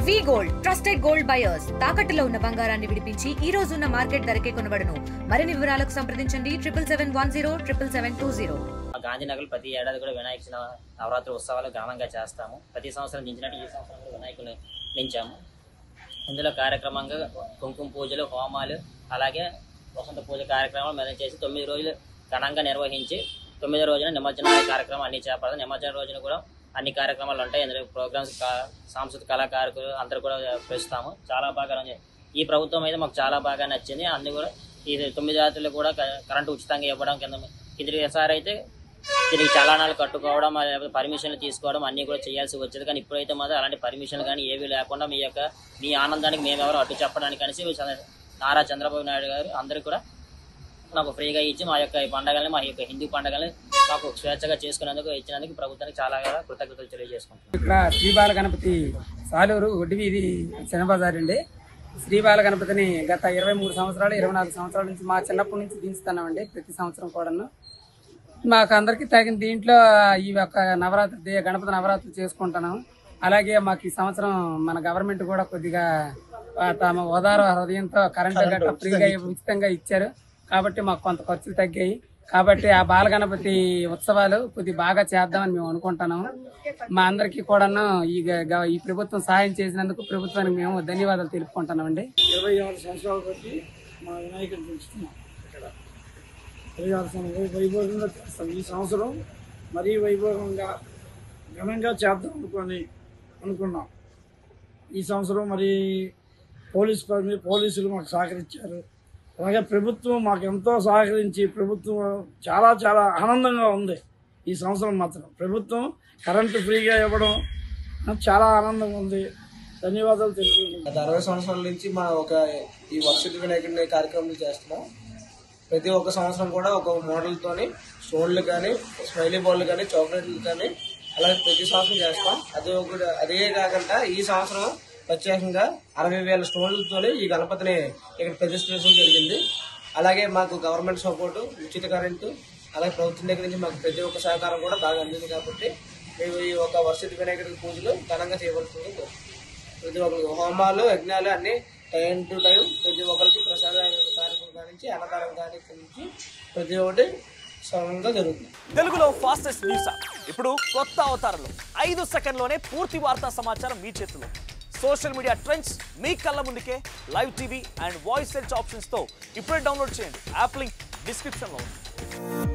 వి gold trusted gold buyers తాకట్టులో ఉన్న బంగారాన్ని విడిపించి ఈ రోజు ఉన్న మార్కెట్ ధరకే కొనబడును. మరిన్ని వివరాలకు సంప్రదించండి 77107720. గాంధీనగర్ ప్రతి ఏడాది కూడా వినాయక నవరాత్రి ఉత్సవాలు ఘనంగా చేస్తాము. ప్రతి సంవత్సరం దించినట్టు ఈ సంవత్సరం కూడా వినాయకుని దించాము. ఇందులో కార్యక్రమంగా కుంకుమ పూజలు, హోమాలు, అలాగే వసంత పూజ కార్యక్రమాలు మేము చేసి 9 రోజులు ఘనంగా నిర్వహించి 9వ రోజున నిమజ్జన కార్యక్రమం అన్ని చేపడతాం. నిమజ్జన రోజున కూడా అన్ని కార్యక్రమాలు ఉంటాయి. ఇందులో ప్రోగ్రామ్స్, సాంస్కృతిక కళాకారులు అందరూ కూడా పిలుస్తాము. చాలా బాగా ఈ ప్రభుత్వం అయితే మాకు చాలా బాగా నచ్చింది. అన్ని కూడా ఈ 9 జాతులు కూడా కరెంటు ఉచితంగా ఇవ్వడం, కిందసారి అయితే దీనికి చలానాలు కట్టుకోవడం, పర్మిషన్లు తీసుకోవడం అన్నీ కూడా చేయాల్సి వచ్చేది. కానీ ఇప్పుడైతే మాత్రం అలాంటి పర్మిషన్లు కానీ ఏవీ లేకుండా మీ ఆనందానికి మేమెవరో అడ్డు చెప్పడానికి అనేసి నారా చంద్రబాబు నాయుడు గారు అందరూ కూడా మాకు ఫ్రీగా ఇచ్చి మా యొక్క పండుగల్ని, మా యొక్క హిందూ పండుగల్ని మాకు స్వేచ్ఛగా చేసుకునేందుకు ఇచ్చినందుకు ప్రభుత్వానికి చాలా కృతజ్ఞతలు తెలియజేసుకుంటున్నాం. ఇక్కడ శ్రీబాల గణపతి సాలూరు ఒడ్డివీధి చిన్నబజార్ అండి. శ్రీబాల గణపతిని గత 23 సంవత్సరాలు 24 సంవత్సరాల నుంచి మా చిన్నప్పటి నుంచి దించుతున్నామండి. ప్రతి సంవత్సరం కూడాను మాకు అందరికీ తగిన దీంట్లో ఈ యొక్క గణపతి నవరాత్రి చేసుకుంటున్నాం. అలాగే మాకు ఈ సంవత్సరం మన గవర్నమెంట్ కూడా కొద్దిగా తమ ఉదార హృదయంతో కరెంటు గట్ట ఫ్రీగా ఉచితంగా ఇచ్చారు. కాబట్టి మాకు కొంత ఖర్చులు తగ్గాయి. కాబట్టి ఆ బాలగణపతి ఉత్సవాలు కొద్దిగా బాగా చేద్దామని మేము అనుకుంటున్నాము. మా అందరికీ కూడాను ఈ ప్రభుత్వం సహాయం చేసినందుకు ప్రభుత్వానికి మేము ధన్యవాదాలు తెలుపుకుంటున్నామండి. 26 సంవత్సరాల బట్టి మా వినాయకుడిని పెంచుతున్నాం. ఇక్కడ 26 సంవత్సరాలు వైభవంగా చేస్తాం. ఈ సంవత్సరం మరీ వైభవంగా ఘనంగా చేద్దాం అనుకున్నాం. ఈ సంవత్సరం మరి పోలీసులు మాకు సహకరించారు. అలాగే ప్రభుత్వం మాకు ఎంతో సహకరించి ప్రభుత్వం చాలా చాలా ఆనందంగా ఉంది. ఈ సంవత్సరం మాత్రం ప్రభుత్వం కరెంటు ఫ్రీగా ఇవ్వడం చాలా ఆనందంగా ఉంది. ధన్యవాదాలు తెలుపుకుంటున్నాం. గత 60 సంవత్సరాల నుంచి మా ఈ వర్షిత వినాయకుడిని కార్యక్రమాలు చేస్తున్నాం. ప్రతి ఒక్క సంవత్సరం కూడా ఒక మోడల్తోని స్టోన్లు కానీ, స్మైలీ బాల్లు కానీ, చాక్లెట్లు కానీ అలాగే ప్రతి సంవత్సరం చేస్తాం. అదే కాకుండా ఈ సంవత్సరం ప్రత్యేకంగా 60,000 స్టోన్లతో ఈ గణపతిని ఇక్కడ ప్రతిష్ఠించడం జరిగింది. అలాగే మాకు గవర్నమెంట్ సపోర్టు, ఉచిత కరెంటు, అలాగే ప్రభుత్వం దగ్గర నుంచి మాకు ప్రతి ఒక్క సహకారం కూడా బాగా అందింది. కాబట్టి మేము ఈ ఒక వర్షిత వినాయకుడి పూజలు ఘనంగా చేయవలసింది. ప్రతి ఒక్కరికి హోమాలు, యజ్ఞాలు అన్ని టైం టు టైం ప్రతి ఒక్కరికి ప్రసాద కార్యక్రమం నుంచి అన్నదానం కార్యక్రమం నుంచి ప్రతి ఒక్కటి సరళంగా జరుగుతుంది. తెలుగులో ఫాస్టెస్ట్ న్యూస్ ఇప్పుడు కొత్త అవతారంలో 5 సెకండ్లోనే పూర్తి వార్తా సమాచారం మీ చేతిలో. సోషల్ మీడియా ట్రెండ్స్ మీ కళ్ళ ముందుకే live TV and voice search options తో ఇప్పుడే డౌన్లోడ్ చేయండి. యాప్ లింక్ డిస్క్రిప్షన్ లో ఉంది.